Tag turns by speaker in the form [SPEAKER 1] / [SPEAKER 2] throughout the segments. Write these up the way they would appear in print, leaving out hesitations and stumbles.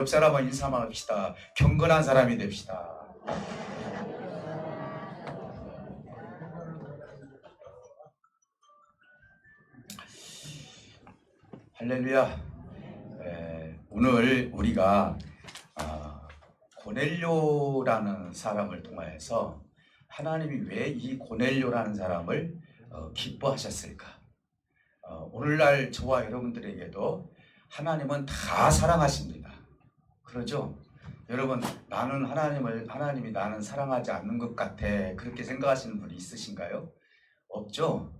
[SPEAKER 1] 옆 사람과 인사만 합시다. 경건한 사람이 됩시다. 할렐루야. 오늘 우리가 고넬료라는 사람을 통하여서 하나님이 왜 이 고넬료라는 사람을 기뻐하셨을까? 오늘날 저와 여러분들에게도 하나님은 다 사랑하십니다. 그러죠? 여러분, 나는 하나님이 나는 사랑하지 않는 것 같아, 그렇게 생각하시는 분이 있으신가요? 없죠?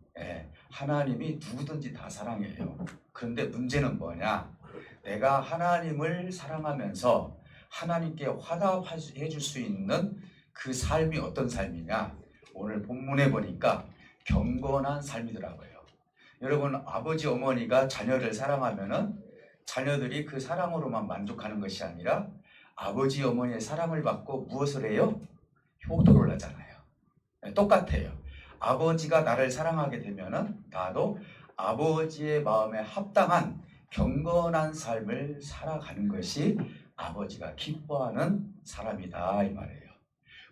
[SPEAKER 1] 하나님이 누구든지 다 사랑해요. 그런데 문제는 뭐냐? 내가 하나님을 사랑하면서 하나님께 화답해 줄 수 있는 그 삶이 어떤 삶이냐? 오늘 본문에 보니까 경건한 삶이더라고요. 여러분, 아버지 어머니가 자녀를 사랑하면은 자녀들이 그 사랑으로만 만족하는 것이 아니라 아버지 어머니의 사랑을 받고 무엇을 해요? 효도를 하잖아요. 똑같아요. 아버지가 나를 사랑하게 되면은 나도 아버지의 마음에 합당한 경건한 삶을 살아가는 것이 아버지가 기뻐하는 사람이다, 이 말이에요.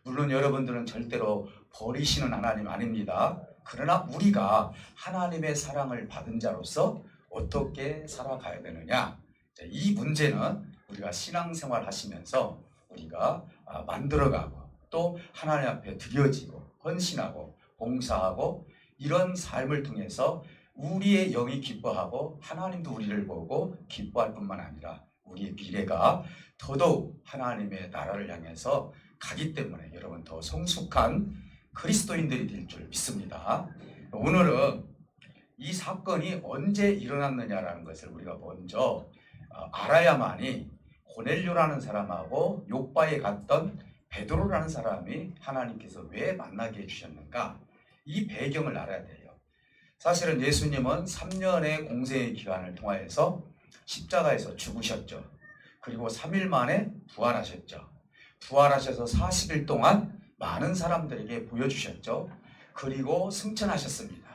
[SPEAKER 1] 물론 여러분들은 절대로 버리시는 하나님 아닙니다. 그러나 우리가 하나님의 사랑을 받은 자로서 어떻게 살아가야 되느냐, 이 문제는 우리가 신앙생활 하시면서 우리가 만들어가고 또 하나님 앞에 드려지고 헌신하고 봉사하고 이런 삶을 통해서 우리의 영이 기뻐하고 하나님도 우리를 보고 기뻐할 뿐만 아니라 우리의 미래가 더더욱 하나님의 나라를 향해서 가기 때문에 여러분 더 성숙한 그리스도인들이 될 줄 믿습니다. 오늘은 이 사건이 언제 일어났느냐라는 것을 우리가 먼저 알아야만이 고넬료라는 사람하고 욥바에 갔던 베드로라는 사람이 하나님께서 왜 만나게 해주셨는가, 이 배경을 알아야 돼요. 사실은 예수님은 3년의 공생의 기간을 통하여서 십자가에서 죽으셨죠. 그리고 3일 만에 부활하셨죠. 부활하셔서 40일 동안 많은 사람들에게 보여주셨죠. 그리고 승천하셨습니다.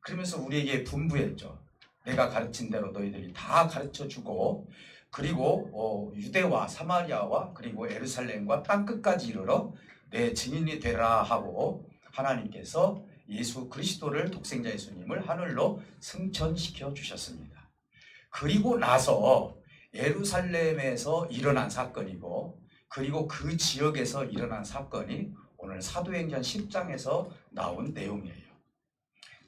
[SPEAKER 1] 그러면서 우리에게 분부했죠. 내가 가르친 대로 너희들이 다 가르쳐주고, 그리고 유대와 사마리아와 그리고 예루살렘과 땅끝까지 이르러 내 증인이 되라 하고 하나님께서 예수 그리스도를, 독생자 예수님을 하늘로 승천시켜 주셨습니다. 그리고 나서 예루살렘에서 일어난 사건이고, 그리고 그 지역에서 일어난 사건이 오늘 사도행전 10장에서 나온 내용이에요.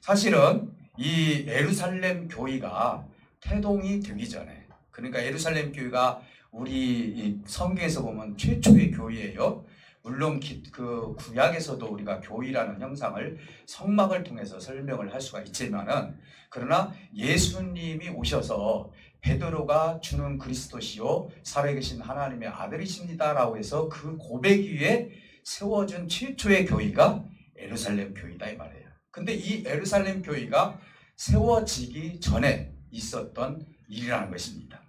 [SPEAKER 1] 사실은 이 예루살렘 교회가 태동이 되기 전에, 그러니까 예루살렘 교회가 우리 성경에서 보면 최초의 교회예요. 물론 그 구약에서도 우리가 교회라는 형상을 성막을 통해서 설명을 할 수가 있지만은, 그러나 예수님이 오셔서 베드로가 주는 그리스도시요 살아계신 하나님의 아들이십니다라고 해서 그 고백 위에 세워준 최초의 교회가 예루살렘 교회다, 이 말이에요. 근데 이 예루살렘 교회가 세워지기 전에 있었던 일이라는 것입니다.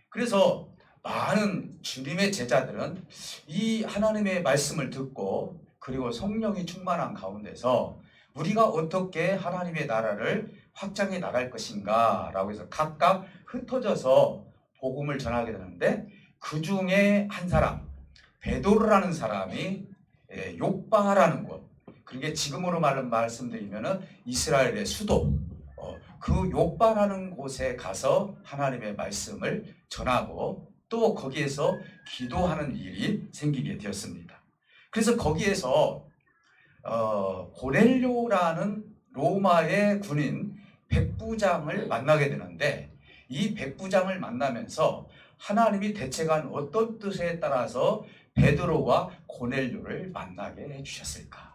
[SPEAKER 1] 그래서 많은 주님의 제자들은 이 하나님의 말씀을 듣고 그리고 성령이 충만한 가운데서 우리가 어떻게 하나님의 나라를 확장해 나갈 것인가 라고 해서 각각 흩어져서 복음을 전하게 되는데, 그 중에 한 사람, 베드로라는 사람이 욥바라는 곳, 그게 지금으로 말씀드리면은 이스라엘의 수도, 그 욥바라는 곳에 가서 하나님의 말씀을 전하고 또 거기에서 기도하는 일이 생기게 되었습니다. 그래서 거기에서 고넬료라는 로마의 군인 백부장을 만나게 되는데, 이 백부장을 만나면서 하나님이 대책한 어떤 뜻에 따라서 베드로와 고넬료를 만나게 해주셨을까?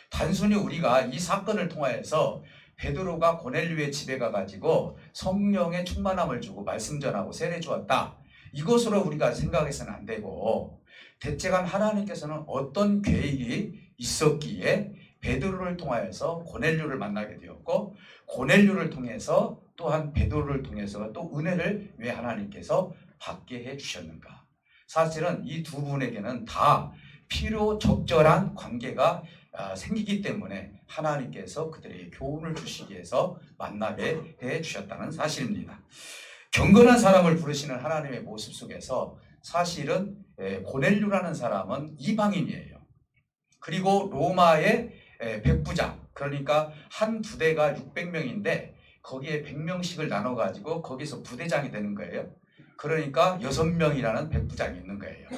[SPEAKER 1] 단순히 우리가 이 사건을 통하여서 베드로가 고넬료의 집에 가가지고 성령의 충만함을 주고 말씀 전하고 세례 주었다, 이것으로 우리가 생각해서는 안 되고, 대책한 하나님께서는 어떤 계획이 있었기에 베드로를 통하여서 고넬료를 만나게 되었고, 고넬료를 통해서 또한 베드로를 통해서 또 은혜를 왜 하나님께서 받게 해주셨는가? 사실은 이 두 분에게는 다 필요 적절한 관계가 생기기 때문에 하나님께서 그들에게 교훈을 주시기 위해서 만나게 해 주셨다는 사실입니다. 경건한 사람을 부르시는 하나님의 모습 속에서 사실은 고넬료라는 사람은 이방인이에요. 그리고 로마의 백부장, 그러니까 한 부대가 600명인데 거기에 100명씩을 나눠가지고 거기서 부대장이 되는 거예요. 그러니까 6명이라는 백부장이 있는 거예요.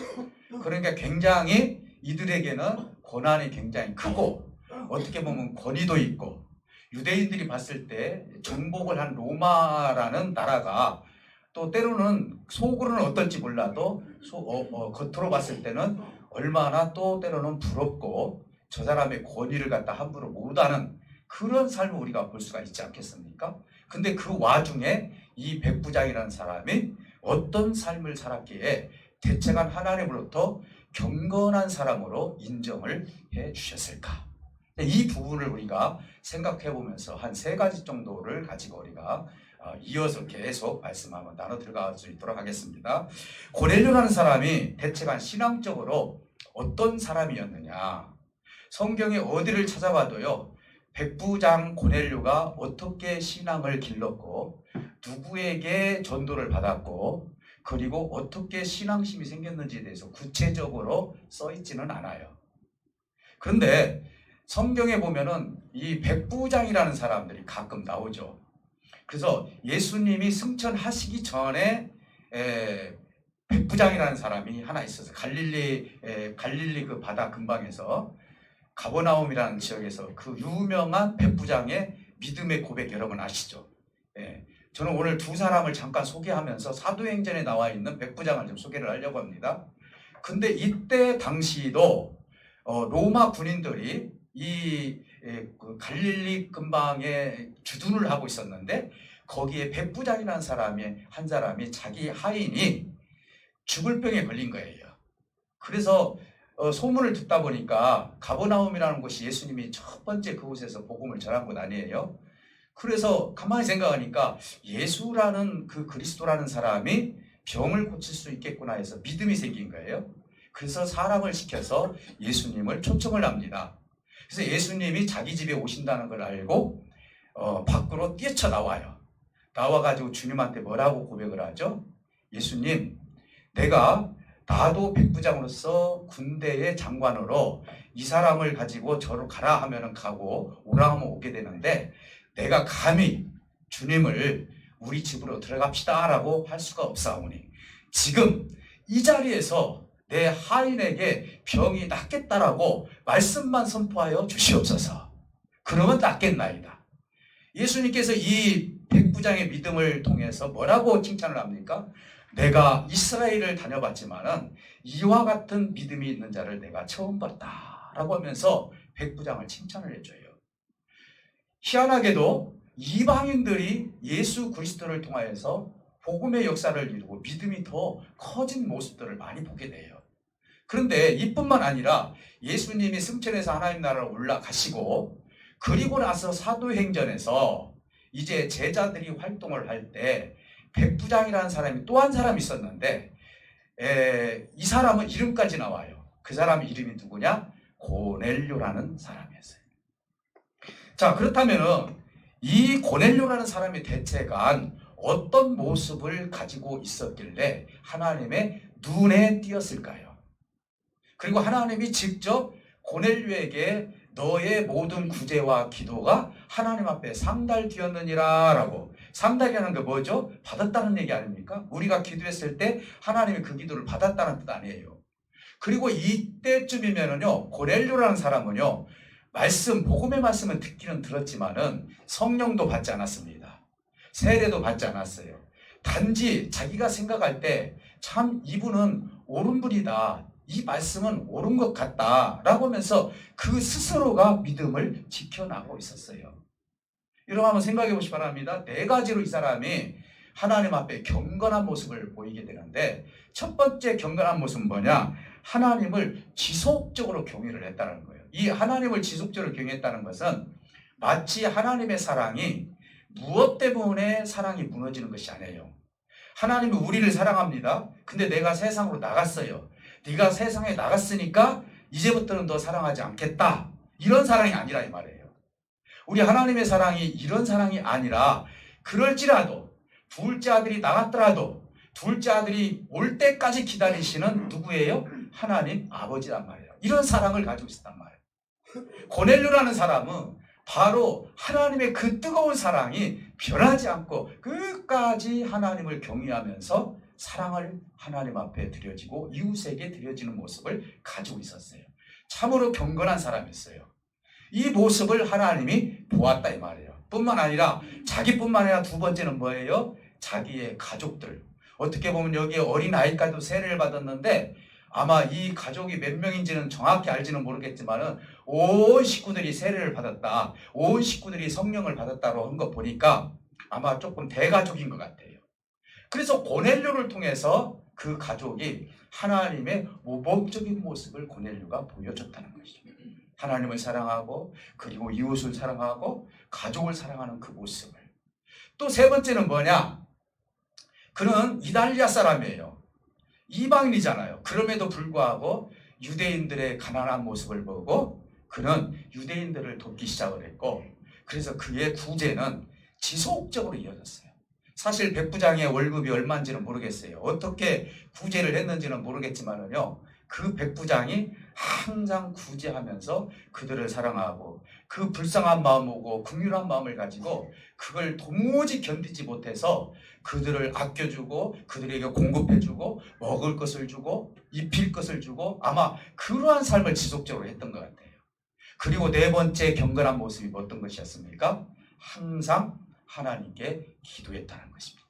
[SPEAKER 1] 그러니까 굉장히 이들에게는 권한이 굉장히 크고 어떻게 보면 권위도 있고, 유대인들이 봤을 때 정복을 한 로마라는 나라가 또 때로는 속으로는 어떨지 몰라도 겉으로 봤을 때는 얼마나 또 때로는 부럽고 저 사람의 권위를 갖다 함부로 못하는 그런 삶을 우리가 볼 수가 있지 않겠습니까? 근데 그 와중에 이 백부장이라는 사람이 어떤 삶을 살았기에 대책한 하나님으로부터 경건한 사람으로 인정을 해 주셨을까? 이 부분을 우리가 생각해 보면서 한 3가지 정도를 가지고 우리가 이어서 계속 말씀 한번 나눠 들어갈 수 있도록 하겠습니다. 고넬료라는 사람이 대체간 신앙적으로 어떤 사람이었느냐? 성경에 어디를 찾아봐도요, 백부장 고넬료가 어떻게 신앙을 길렀고 누구에게 전도를 받았고 그리고 어떻게 신앙심이 생겼는지에 대해서 구체적으로 써 있지는 않아요. 그런데 성경에 보면은 이 백부장이라는 사람들이 가끔 나오죠. 그래서 예수님이 승천하시기 전에 백부장이라는 사람이 하나 있었어요. 갈릴리 그 바다 근방에서 가버나움이라는 지역에서 그 유명한 백부장의 믿음의 고백, 여러분 아시죠? 저는 오늘 2 사람을 잠깐 소개하면서 사도행전에 나와 있는 백부장을 좀 소개를 하려고 합니다. 근데 이때 당시도 로마 군인들이 그 갈릴리 근방에 주둔을 하고 있었는데 거기에 백부장이라는 한 사람이 자기 하인이 죽을 병에 걸린 거예요. 그래서 소문을 듣다 보니까 가버나움이라는 곳이 예수님이 첫 번째 그곳에서 복음을 전한 곳 아니에요. 그래서 가만히 생각하니까 예수라는 그 그리스도라는 사람이 병을 고칠 수 있겠구나 해서 믿음이 생긴 거예요. 그래서 사람을 시켜서 예수님을 초청을 합니다. 그래서 예수님이 자기 집에 오신다는 걸 알고 밖으로 뛰쳐나와요. 나와가지고 주님한테 뭐라고 고백을 하죠? 예수님, 나도 백부장으로서 군대의 장관으로 이 사람을 가지고 저로 가라 하면은 가고 오라 하면 오게 되는데 내가 감히 주님을 우리 집으로 들어갑시다 라고 할 수가 없사오니 지금 이 자리에서 내 하인에게 병이 낫겠다라고 말씀만 선포하여 주시옵소서. 그러면 낫겠나이다. 예수님께서 이 백부장의 믿음을 통해서 뭐라고 칭찬을 합니까? 내가 이스라엘을 다녀봤지만은 이와 같은 믿음이 있는 자를 내가 처음 봤다 라고 하면서 백부장을 칭찬을 해줘요. 희한하게도 이방인들이 예수 그리스도를 통하여서 복음의 역사를 이루고 믿음이 더 커진 모습들을 많이 보게 돼요. 그런데 이뿐만 아니라 예수님이 승천해서 하나님 나라로 올라가시고 그리고 나서 사도행전에서 이제 제자들이 활동을 할 때 백부장이라는 사람이 또 한 사람이 있었는데 이 사람은 이름까지 나와요. 그 사람 이름이 누구냐? 고넬료라는 사람이었어요. 자, 그렇다면은 이 고넬료라는 사람이 대체가 어떤 모습을 가지고 있었길래 하나님의 눈에 띄었을까요? 그리고 하나님이 직접 고넬료에게 너의 모든 구제와 기도가 하나님 앞에 상달되었느니라 라고, 상달이라는 게 뭐죠? 받았다는 얘기 아닙니까? 우리가 기도했을 때 하나님이 그 기도를 받았다는 뜻 아니에요. 그리고 이때쯤이면은요, 고넬료라는 사람은요, 복음의 말씀은 듣기는 들었지만은 성령도 받지 않았습니다. 세례도 받지 않았어요. 단지 자기가 생각할 때 참 이분은 옳은 분이다, 이 말씀은 옳은 것 같다라고 하면서 그 스스로가 믿음을 지켜나가고 있었어요. 여러분 한번 생각해 보시기 바랍니다. 4가지로 이 사람이 하나님 앞에 경건한 모습을 보이게 되는데, 첫 번째 경건한 모습은 뭐냐? 하나님을 지속적으로 경외를 했다는 거예요. 이 하나님을 지속적으로 경외했다는 것은 마치 하나님의 사랑이 무엇 때문에 사랑이 무너지는 것이 아니에요. 하나님이 우리를 사랑합니다. 근데 내가 세상으로 나갔어요. 네가 세상에 나갔으니까 이제부터는 너 사랑하지 않겠다, 이런 사랑이 아니라 이 말이에요. 우리 하나님의 사랑이 이런 사랑이 아니라, 그럴지라도 둘째 아들이 나갔더라도 둘째 아들이 올 때까지 기다리시는 누구예요? 하나님 아버지란 말이에요. 이런 사랑을 가지고 있었단 말이에요. 고넬료라는 사람은 바로 하나님의 그 뜨거운 사랑이 변하지 않고 끝까지 하나님을 경외하면서 사랑을 하나님 앞에 드려지고 이웃에게 드려지는 모습을 가지고 있었어요. 참으로 경건한 사람이었어요. 이 모습을 하나님이 보았다 이 말이에요. 뿐만 아니라 자기뿐만 아니라 두 번째는 뭐예요? 자기의 가족들. 어떻게 보면 여기에 어린아이까지도 세례를 받았는데 아마 이 가족이 몇 명인지는 정확히 알지는 모르겠지만은 온 식구들이 세례를 받았다. 온 식구들이 성령을 받았다고 한 거 보니까 아마 조금 대가족인 것 같아요. 그래서 고넬료를 통해서 그 가족이 하나님의 모범적인 모습을 고넬료가 보여줬다는 것이죠. 하나님을 사랑하고 그리고 이웃을 사랑하고 가족을 사랑하는 그 모습을. 또 세 번째는 뭐냐? 그는 이달리아 사람이에요. 이방인이잖아요. 그럼에도 불구하고 유대인들의 가난한 모습을 보고 그는 유대인들을 돕기 시작을 했고 그래서 그의 구제는 지속적으로 이어졌어요. 사실 백부장의 월급이 얼마인지는 모르겠어요. 어떻게 구제를 했는지는 모르겠지만은요. 그 백부장이 항상 구제하면서 그들을 사랑하고 그 불쌍한 마음하고 긍휼한 마음을 가지고 그걸 도무지 견디지 못해서 그들을 아껴주고 그들에게 공급해주고 먹을 것을 주고 입힐 것을 주고 아마 그러한 삶을 지속적으로 했던 것 같아요. 그리고 네 번째 경건한 모습이 어떤 것이었습니까? 항상 하나님께 기도했다는 것입니다.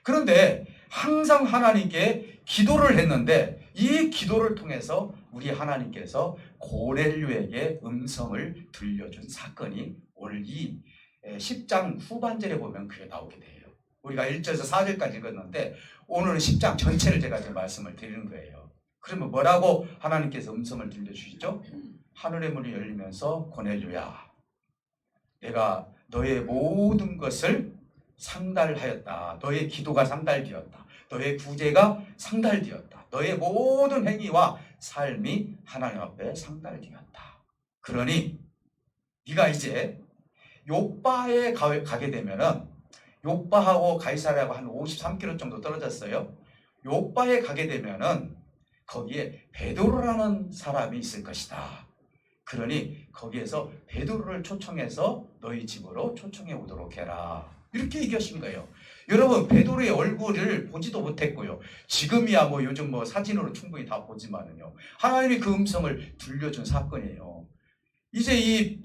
[SPEAKER 1] 그런데 항상 하나님께 기도를 했는데 이 기도를 통해서 우리 하나님께서 고넬료에게 음성을 들려준 사건이 오늘 이 10장 후반절에 보면 그게 나오게 돼요. 우리가 1절에서 4절까지 읽었는데 오늘은 10장 전체를 제가 이제 말씀을 드리는 거예요. 그러면 뭐라고 하나님께서 음성을 들려주시죠? 하늘의 문이 열리면서 고넬료야, 내가 너의 모든 것을 상달하였다. 너의 기도가 상달되었다. 너의 구제가 상달되었다. 너의 모든 행위와 삶이 하나님 앞에 상달되었다. 그러니 네가 이제 욥바에 가게 되면은 욥바하고 가이사랴하고 한 53km 정도 떨어졌어요. 욥바에 가게 되면은 거기에 베드로라는 사람이 있을 것이다. 그러니 거기에서 베드로를 초청해서 너희 집으로 초청해 오도록 해라. 이렇게 얘기하신 거예요. 여러분, 베드로의 얼굴을 보지도 못했고요. 지금이야 뭐 요즘 뭐 사진으로 충분히 다 보지만은요. 하나님이 그 음성을 들려준 사건이에요. 이제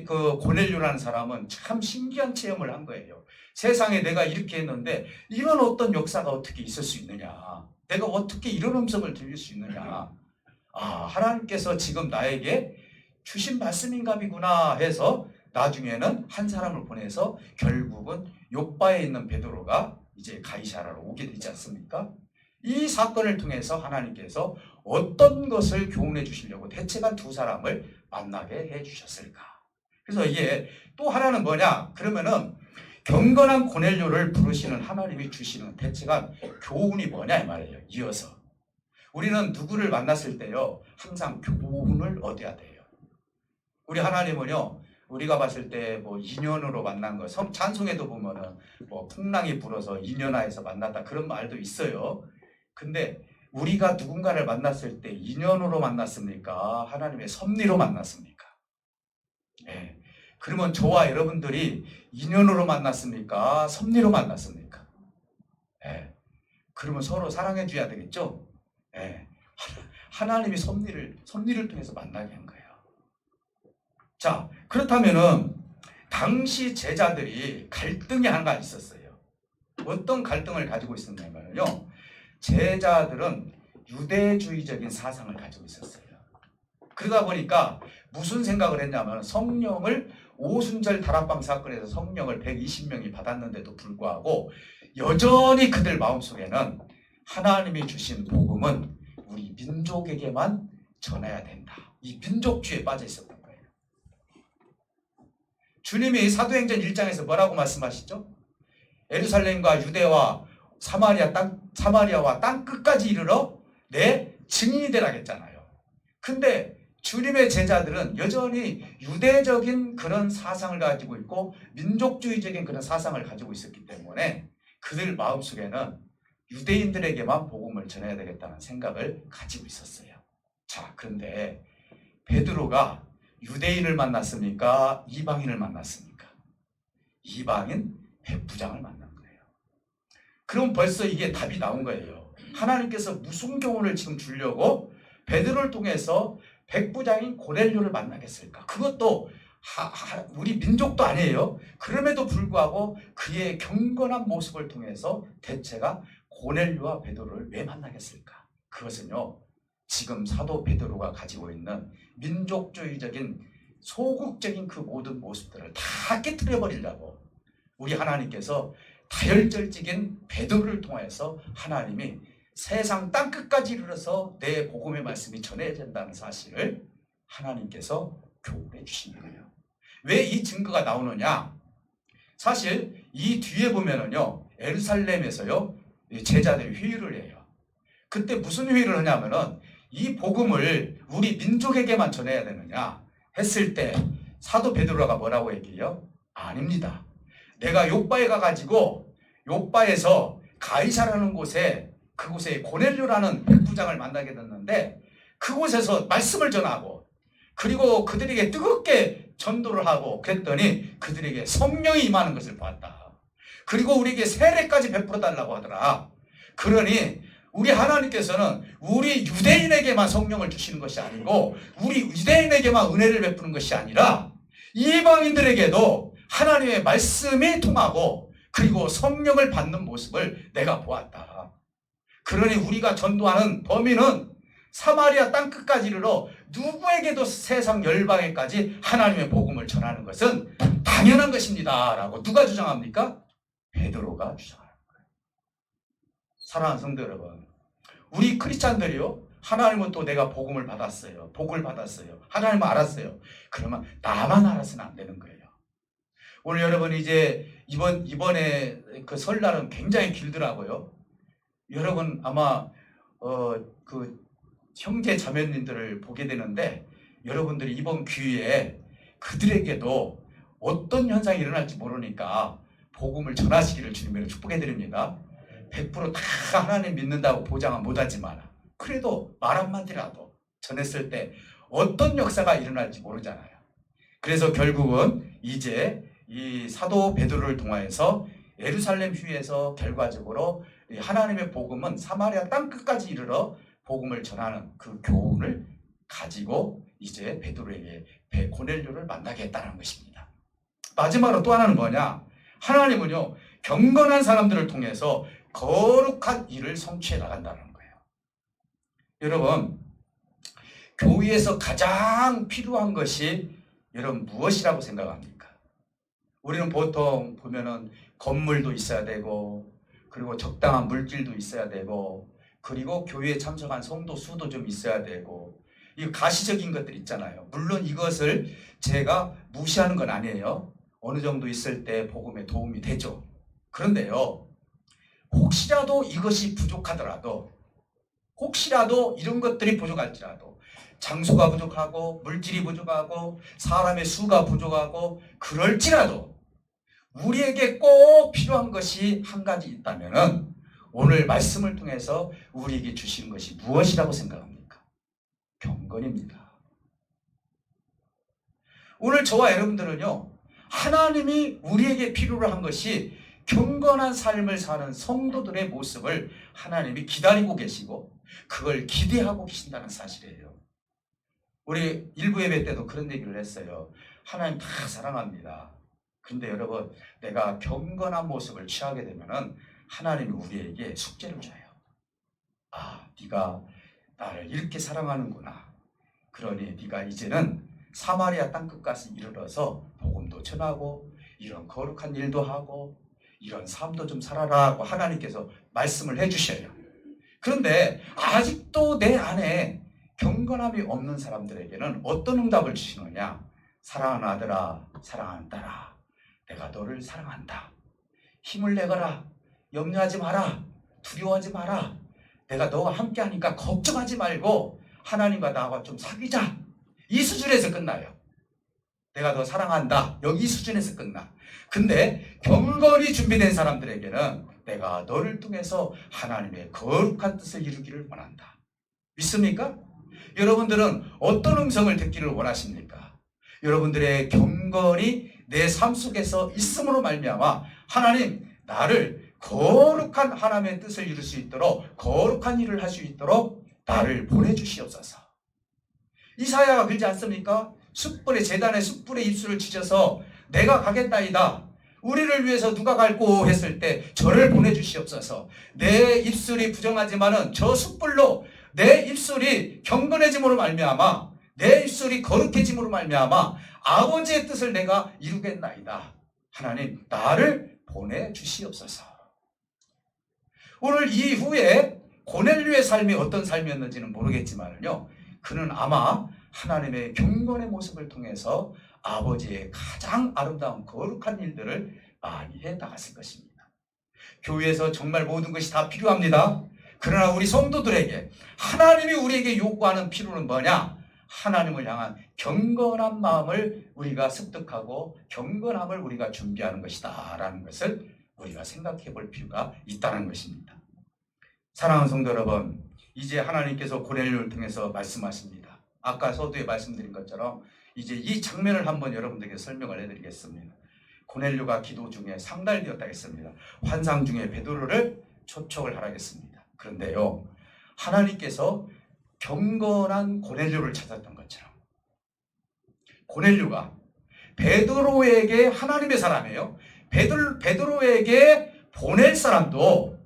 [SPEAKER 1] 그 고넬료라는 사람은 참 신기한 체험을 한 거예요. 세상에 내가 이렇게 했는데 이런 어떤 역사가 어떻게 있을 수 있느냐. 내가 어떻게 이런 음성을 들릴 수 있느냐. 아, 하나님께서 지금 나에게 주신 말씀인갑이구나 해서 나중에는 한 사람을 보내서 결국은 욥바에 있는 베드로가 이제 가이사랴로 오게 되지 않습니까? 이 사건을 통해서 하나님께서 어떤 것을 교훈해 주시려고 대책한 두 사람을 만나게 해 주셨을까? 그래서 이게 또 하나는 뭐냐? 그러면은 경건한 고넬료를 부르시는 하나님이 주시는 대책한 교훈이 뭐냐 이 말이에요. 이어서 우리는 누구를 만났을 때요 항상 교훈을 얻어야 돼요. 우리 하나님은요 우리가 봤을 때 뭐 인연으로 만난 거, 찬송에도 보면은 뭐 풍랑이 불어서 인연하에서 만났다 그런 말도 있어요. 근데 우리가 누군가를 만났을 때 인연으로 만났습니까? 하나님의 섭리로 만났습니까? 예. 그러면 저와 여러분들이 인연으로 만났습니까? 섭리로 만났습니까? 예. 그러면 서로 사랑해 줘야 되겠죠? 예. 하나님이 섭리를 통해서 만나게 한 거예요. 자, 그렇다면은 당시 제자들이 갈등이 하나가 있었어요. 어떤 갈등을 가지고 있었냐면요. 제자들은 유대주의적인 사상을 가지고 있었어요. 그러다 보니까 무슨 생각을 했냐면 성령을 오순절 다락방 사건에서 성령을 120명이 받았는데도 불구하고 여전히 그들 마음속에는 하나님이 주신 복음은 우리 민족에게만 전해야 된다. 이 민족주의에 빠져 있었던 거예요. 주님이 사도행전 1장에서 뭐라고 말씀하시죠? 예루살렘과 유대와 사마리아와 땅 끝까지 이르러 내 증인이 되라 했잖아요. 근데 주님의 제자들은 여전히 유대적인 그런 사상을 가지고 있고 민족주의적인 그런 사상을 가지고 있었기 때문에 그들 마음속에는 유대인들에게만 복음을 전해야 되겠다는 생각을 가지고 있었어요. 자, 그런데 베드로가 유대인을 만났습니까? 이방인을 만났습니까? 이방인 백부장을 만난 거예요. 그럼 벌써 이게 답이 나온 거예요. 하나님께서 무슨 교훈을 지금 주려고 베드로를 통해서 백부장인 고넬료를 만나겠을까? 그것도 우리 민족도 아니에요. 그럼에도 불구하고 그의 경건한 모습을 통해서 대체가 고넬료와 베드로를 왜 만나겠을까? 그것은요, 지금 사도 베드로가 가지고 있는 민족주의적인 소극적인 그 모든 모습들을 다 깨뜨려 버리려고 우리 하나님께서 다혈질적인 베드로를 통해서 하나님이 세상 땅끝까지 이르러서 내 복음의 말씀이 전해야 된다는 사실을 하나님께서 교훈해 주신 거예요. 왜 이 증거가 나오느냐? 사실 이 뒤에 보면은요, 예루살렘에서요 제자들이 회의를 해요. 그때 무슨 회의를 하냐면은 이 복음을 우리 민족에게만 전해야 되느냐 했을 때 사도 베드로가 뭐라고 얘기해요? 아닙니다. 내가 요바에 가가지고 요바에서 가이사라는 곳에 그곳에 고넬료라는 백부장을 만나게 됐는데 그곳에서 말씀을 전하고 그리고 그들에게 뜨겁게 전도를 하고 그랬더니 그들에게 성령이 임하는 것을 봤다. 그리고 우리에게 세례까지 베풀어 달라고 하더라. 그러니 우리 하나님께서는 우리 유대인에게만 성령을 주시는 것이 아니고 우리 유대인에게만 은혜를 베푸는 것이 아니라 이방인들에게도 하나님의 말씀이 통하고 그리고 성령을 받는 모습을 내가 보았다. 그러니 우리가 전도하는 범위는 사마리아 땅끝까지 이르러 누구에게도 세상 열방에까지 하나님의 복음을 전하는 것은 당연한 것입니다. 라고 누가 주장합니까? 베드로가 주장하는 거예요. 사랑하는 성도 여러분, 우리 크리스찬들이요, 하나님은 또 내가 복음을 받았어요. 복을 받았어요. 하나님은 알았어요. 그러면 나만 알아서는 안 되는 거예요. 오늘 여러분 이제 이번에 그 설날은 굉장히 길더라고요. 여러분 아마 그 형제 자매님들을 보게 되는데 여러분들이 이번 기회에 그들에게도 어떤 현상이 일어날지 모르니까 복음을 전하시기를 주님으로 축복해 드립니다. 100% 다 하나님 믿는다고 보장은 못하지만 그래도 말 한마디라도 전했을 때 어떤 역사가 일어날지 모르잖아요. 그래서 결국은 이제 이 사도 베드로를 통하여서 예루살렘 휴에서 결과적으로 하나님의 복음은 사마리아 땅끝까지 이르러 복음을 전하는 그 교훈을 가지고 이제 베드로에게 고넬료를 만나게 했다는 것입니다. 마지막으로 또 하나는 뭐냐? 하나님은요, 경건한 사람들을 통해서 거룩한 일을 성취해 나간다는 거예요. 여러분, 교회에서 가장 필요한 것이 여러분 무엇이라고 생각합니까? 우리는 보통 보면은 건물도 있어야 되고 그리고 적당한 물질도 있어야 되고 그리고 교회에 참석한 성도 수도 좀 있어야 되고 이 가시적인 것들 있잖아요. 물론 이것을 제가 무시하는 건 아니에요. 어느 정도 있을 때 복음에 도움이 되죠. 그런데요, 혹시라도 이것이 부족하더라도 혹시라도 이런 것들이 부족할지라도 장소가 부족하고 물질이 부족하고 사람의 수가 부족하고 그럴지라도 우리에게 꼭 필요한 것이 한 가지 있다면은 오늘 말씀을 통해서 우리에게 주신 것이 무엇이라고 생각합니까? 경건입니다. 오늘 저와 여러분들은요, 하나님이 우리에게 필요로 한 것이 경건한 삶을 사는 성도들의 모습을 하나님이 기다리고 계시고 그걸 기대하고 계신다는 사실이에요. 우리 일부 예배 때도 그런 얘기를 했어요. 하나님 다 사랑합니다. 근데 여러분, 내가 경건한 모습을 취하게 되면은 하나님이 우리에게 숙제를 줘요. 아, 네가 나를 이렇게 사랑하는구나. 그러니 네가 이제는 사마리아 땅끝까지 이르러서 복음도 전하고 이런 거룩한 일도 하고 이런 삶도 좀 살아라고 하나님께서 말씀을 해주셔요. 그런데 아직도 내 안에 경건함이 없는 사람들에게는 어떤 응답을 주시느냐? 사랑하는 아들아, 사랑하는 딸아, 내가 너를 사랑한다. 힘을 내거라. 염려하지 마라. 두려워하지 마라. 내가 너와 함께하니까 걱정하지 말고 하나님과 나와 좀 사귀자. 이 수준에서 끝나요. 내가 너 사랑한다. 여기 수준에서 끝나. 근데 경건이 준비된 사람들에게는 내가 너를 통해서 하나님의 거룩한 뜻을 이루기를 원한다. 믿습니까? 여러분들은 어떤 음성을 듣기를 원하십니까? 여러분들의 경건이 내 삶 속에서 있음으로 말미암아 하나님 나를 거룩한 하나님의 뜻을 이룰 수 있도록 거룩한 일을 할 수 있도록 나를 보내주시옵소서. 이사야가 그러지 않습니까? 숯불에 제단에 숯불에 입술을 지져서 내가 가겠다이다. 우리를 위해서 누가 갈꼬 했을 때 저를 보내주시옵소서. 내 입술이 부정하지만은 저 숯불로 내 입술이 경건해짐으로 말미암아 내 입술이 거룩해짐으로 말미암아 아버지의 뜻을 내가 이루겠나이다. 하나님 나를 보내주시옵소서. 오늘 이후에 고넬료의 삶이 어떤 삶이었는지는 모르겠지만요, 그는 아마 하나님의 경건의 모습을 통해서 아버지의 가장 아름다운 거룩한 일들을 많이 해 나갔을 것입니다. 교회에서 정말 모든 것이 다 필요합니다. 그러나 우리 성도들에게 하나님이 우리에게 요구하는 필요는 뭐냐? 하나님을 향한 경건한 마음을 우리가 습득하고 경건함을 우리가 준비하는 것이다 라는 것을 우리가 생각해 볼 필요가 있다는 것입니다. 사랑하는 성도 여러분, 이제 하나님께서 고넬료를 통해서 말씀하십니다. 아까 서두에 말씀드린 것처럼 이제 이 장면을 한번 여러분들에게 설명을 해드리겠습니다. 고넬료가 기도 중에 상달되었다 했습니다. 환상 중에 베드로를 초청을 하라겠습니다. 그런데요, 하나님께서 경건한 고넬료를 찾았던 것처럼 고넬료가 베드로에게 하나님의 사람이에요. 베드로에게 보낼 사람도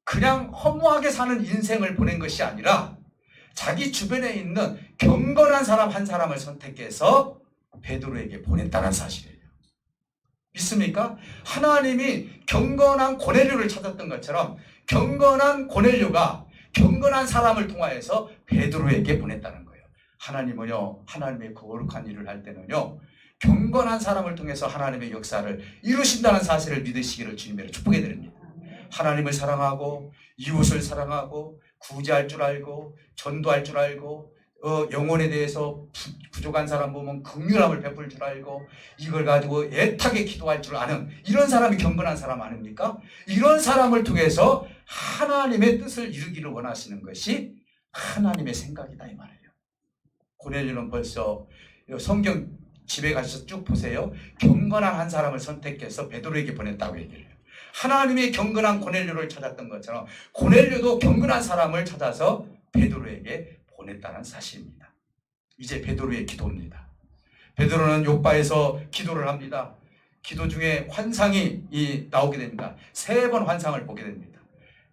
[SPEAKER 1] 그냥 허무하게 사는 인생을 보낸 것이 아니라 자기 주변에 있는 경건한 사람 한 사람을 선택해서 베드로에게 보냈다는 사실이에요. 믿습니까? 하나님이 경건한 고넬료를 찾았던 것처럼 경건한 고넬료가 경건한 사람을 통하여서 베드로에게 보냈다는 거예요. 하나님은요, 하나님의 거룩한 일을 할 때는요, 경건한 사람을 통해서 하나님의 역사를 이루신다는 사실을 믿으시기를 주님으로 축복해 드립니다. 하나님을 사랑하고 이웃을 사랑하고 구제할 줄 알고 전도할 줄 알고 영혼에 대해서 부족한 사람 보면 긍휼함을 베풀 줄 알고 이걸 가지고 애타게 기도할 줄 아는 이런 사람이 경건한 사람 아닙니까? 이런 사람을 통해서 하나님의 뜻을 이루기를 원하시는 것이 하나님의 생각이다 이 말이에요. 고넬료는 벌써 성경 집에 가셔서 쭉 보세요. 경건한 한 사람을 선택해서 베드로에게 보냈다고 얘기를 해요. 하나님의 경건한 고넬료를 찾았던 것처럼 고넬료도 경건한 사람을 찾아서 베드로에게 보냈다는 사실입니다. 이제 베드로의 기도입니다. 베드로는 욥바에서 기도를 합니다. 기도 중에 환상이 나오게 됩니다. 3번 환상을 보게 됩니다.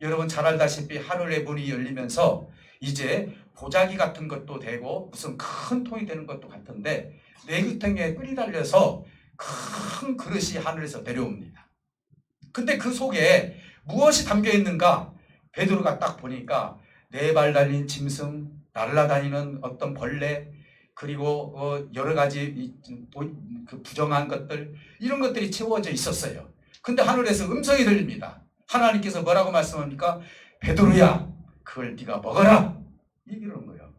[SPEAKER 1] 여러분 잘 알다시피 하늘의 문이 열리면서 이제 보자기 같은 것도 되고 무슨 큰 통이 되는 것도 같은데 내구탱에 끈이 달려서 큰 그릇이 하늘에서 내려옵니다. 근데 그 속에 무엇이 담겨 있는가? 베드로가 딱 보니까 4발 달린 짐승, 날아다니는 어떤 벌레, 그리고 여러 가지 그 부정한 것들, 이런 것들이 채워져 있었어요. 근데 하늘에서 음성이 들립니다. 하나님께서 뭐라고 말씀합니까? 베드로야, 그걸 네가 먹어라. 얘기를 한 거예요.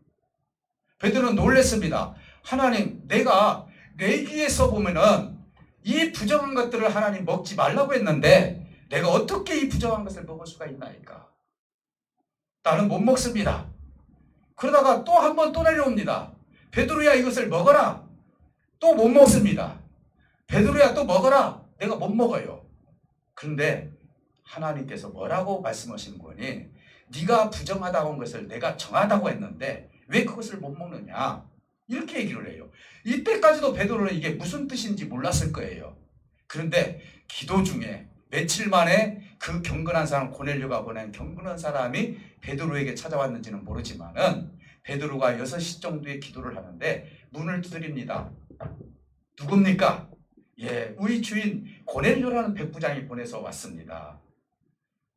[SPEAKER 1] 베드로는 놀랐습니다. 하나님, 내가 레위기에 써보면은 이 부정한 것들을 하나님 먹지 말라고 했는데 내가 어떻게 이 부정한 것을 먹을 수가 있나이까? 나는 못 먹습니다. 그러다가 또 한 번 또 내려옵니다. 베드로야, 이것을 먹어라. 또 못 먹습니다. 베드로야, 또 먹어라. 내가 못 먹어요. 그런데 하나님께서 뭐라고 말씀하신 거니? 네가 부정하다고 한 것을 내가 정하다고 했는데 왜 그것을 못 먹느냐? 이렇게 얘기를 해요. 이때까지도 베드로는 이게 무슨 뜻인지 몰랐을 거예요. 그런데 기도 중에 며칠 만에 그 경건한 사람 고넬료가 보낸 경건한 사람이 베드로에게 찾아왔는지는 모르지만은 베드로가 6시 정도의 기도를 하는데 문을 두드립니다. 누굽니까? 예, 우리 주인 고넬료라는 백부장이 보내서 왔습니다.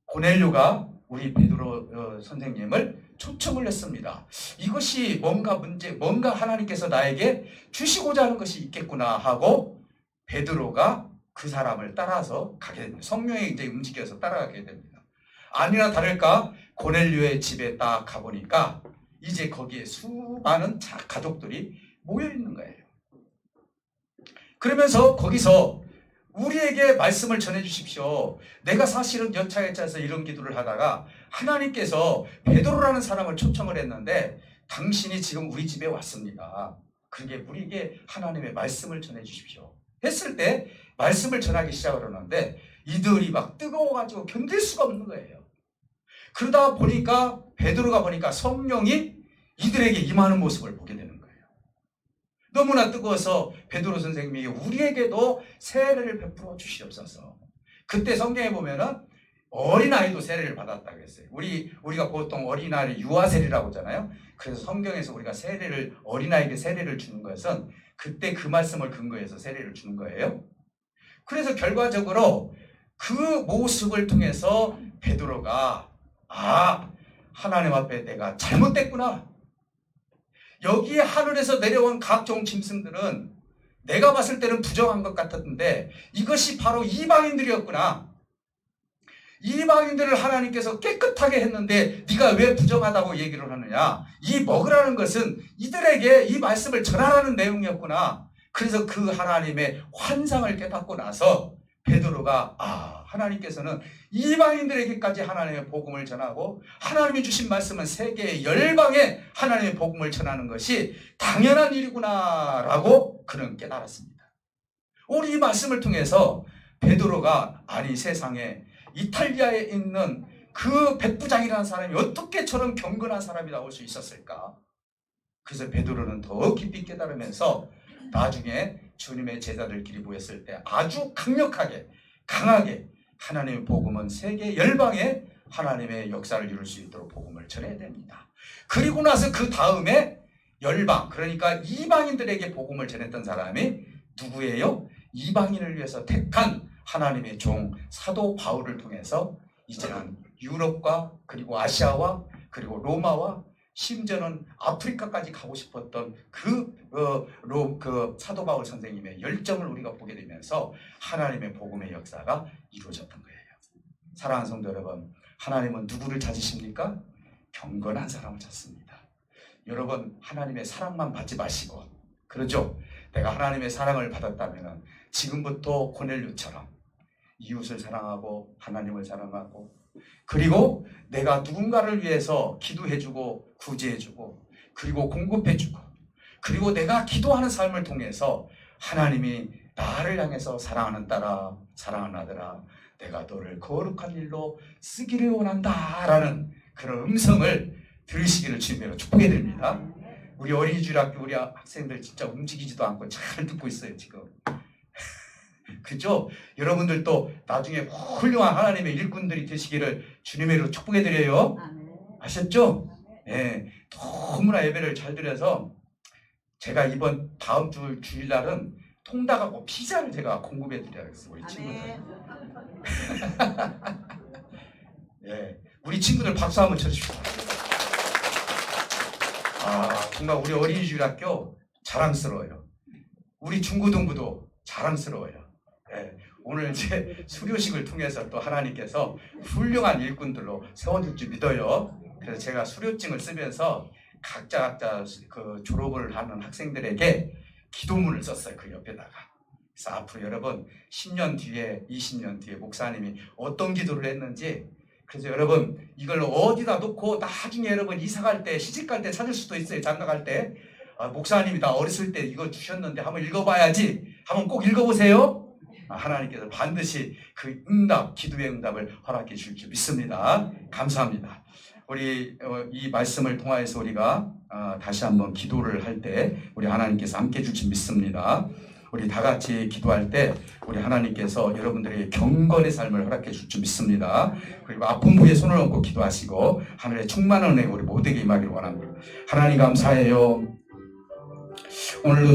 [SPEAKER 1] 고넬료가 우리 베드로 선생님을 초청을 했습니다. 이것이 뭔가 뭔가 하나님께서 나에게 주시고자 하는 것이 있겠구나 하고 베드로가 그 사람을 따라서 가게 됩니다. 성령이 이제 움직여서 따라가게 됩니다. 아니나 다를까 고넬료의 집에 딱 가보니까 이제 거기에 수많은 가족들이 모여 있는 거예요. 그러면서 거기서 우리에게 말씀을 전해 주십시오. 내가 사실은 여차여차해서 이런 기도를 하다가 하나님께서 베드로라는 사람을 초청을 했는데 당신이 지금 우리 집에 왔습니다. 그러게 우리에게 하나님의 말씀을 전해 주십시오. 했을 때 말씀을 전하기 시작을 하는데 이들이 막 뜨거워가지고 견딜 수가 없는 거예요. 그러다 보니까 베드로가 보니까 성령이 이들에게 임하는 모습을 보게 되는 거예요. 너무나 뜨거워서 베드로 선생님이 우리에게도 세례를 베풀어 주시옵소서. 그때 성경에 보면은 어린아이도 세례를 받았다고 했어요. 우리가 보통 어린아이를 유아세례라고 하잖아요. 그래서 성경에서 우리가 어린아이에게 세례를 주는 것은 그때 그 말씀을 근거해서 세례를 주는 거예요. 그래서 결과적으로 그 모습을 통해서 베드로가 하나님 앞에 내가 잘못됐구나. 여기에 하늘에서 내려온 각종 짐승들은 내가 봤을 때는 부정한 것 같았는데 이것이 바로 이방인들이었구나. 이방인들을 하나님께서 깨끗하게 했는데 네가 왜 부정하다고 얘기를 하느냐. 이 먹으라는 것은 이들에게 이 말씀을 전하라는 내용이었구나. 그래서 그 하나님의 환상을 깨닫고 나서 베드로가 하나님께서는 이방인들에게까지 하나님의 복음을 전하고 하나님이 주신 말씀은 세계의 열방에 하나님의 복음을 전하는 것이 당연한 일이구나 라고 그는 깨달았습니다. 오늘 이 말씀을 통해서 베드로가 세상에 이탈리아에 있는 그 백부장이라는 사람이 어떻게 저런 경건한 사람이 나올 수 있었을까? 그래서 베드로는 더 깊이 깨달으면서 나중에 주님의 제자들끼리 모였을 때 아주 강하게 하나님의 복음은 세계 열방에 하나님의 역사를 이룰 수 있도록 복음을 전해야 됩니다. 그리고 나서 그 다음에 열방, 그러니까 이방인들에게 복음을 전했던 사람이 누구예요? 이방인을 위해서 택한 하나님의 종 사도 바울을 통해서 이제는 유럽과 그리고 아시아와 그리고 로마와 심지어는 아프리카까지 가고 싶었던 그 사도 바울 선생님의 열정을 우리가 보게 되면서 하나님의 복음의 역사가 이루어졌던 거예요. 사랑하는 성도 여러분, 하나님은 누구를 찾으십니까? 경건한 사람을 찾습니다. 여러분, 하나님의 사랑만 받지 마시고, 그러죠? 내가 하나님의 사랑을 받았다면 지금부터 고넬료처럼 이웃을 사랑하고 하나님을 사랑하고 그리고 내가 누군가를 위해서 기도해주고 구제해주고 그리고 공급해주고 그리고 내가 기도하는 삶을 통해서 하나님이 나를 향해서 사랑하는 딸아, 사랑하는 아들아, 내가 너를 거룩한 일로 쓰기를 원한다 라는 그런 음성을 들으시기를 주님으로 축복해 드립니다. 우리 어린이주일학교 우리 학생들 진짜 움직이지도 않고 잘 듣고 있어요 지금. 그죠? 여러분들도 나중에 훌륭한 하나님의 일꾼들이 되시기를 주님의 이름으로 축복해 드려요. 아셨죠? 네, 너무나 예배를 잘 드려서 제가 이번 다음 주 주일날은 통닭하고 피자를 제가 공급해 드려야겠어요. 우리 친구들. 네, 우리 친구들 박수 한번 쳐주십시오. 정말 우리 어린이주일학교 자랑스러워요. 우리 중고등부도 자랑스러워요. 네, 오늘 이제 수료식을 통해서 또 하나님께서 훌륭한 일꾼들로 세워줄 줄 믿어요. 그래서 제가 수료증을 쓰면서 각자 그 졸업을 하는 학생들에게 기도문을 썼어요. 그 옆에다가. 그래서 앞으로 여러분 10년 뒤에 20년 뒤에 목사님이 어떤 기도를 했는지, 그래서 여러분 이걸 어디다 놓고 나중에 여러분 이사갈 때 시집갈 때 찾을 수도 있어요. 장가갈 때 목사님이 나 어렸을 때 이거 주셨는데 한번 읽어봐야지. 한번 꼭 읽어보세요. 하나님께서 반드시 그 응답, 기도의 응답을 허락해 줄 줄 믿습니다. 감사합니다. 우리 이 말씀을 통하여서 우리가 다시 한번 기도를 할 때 우리 하나님께서 함께 해 줄 줄 믿습니다. 우리 다 같이 기도할 때 우리 하나님께서 여러분들에게 경건의 삶을 허락해 줄 줄 믿습니다. 그리고 아픈 부위에 손을 얹고 기도하시고 하늘의 충만한 은혜가 우리 모두에게 임하기를 원합니다. 하나님 감사해요. 오늘도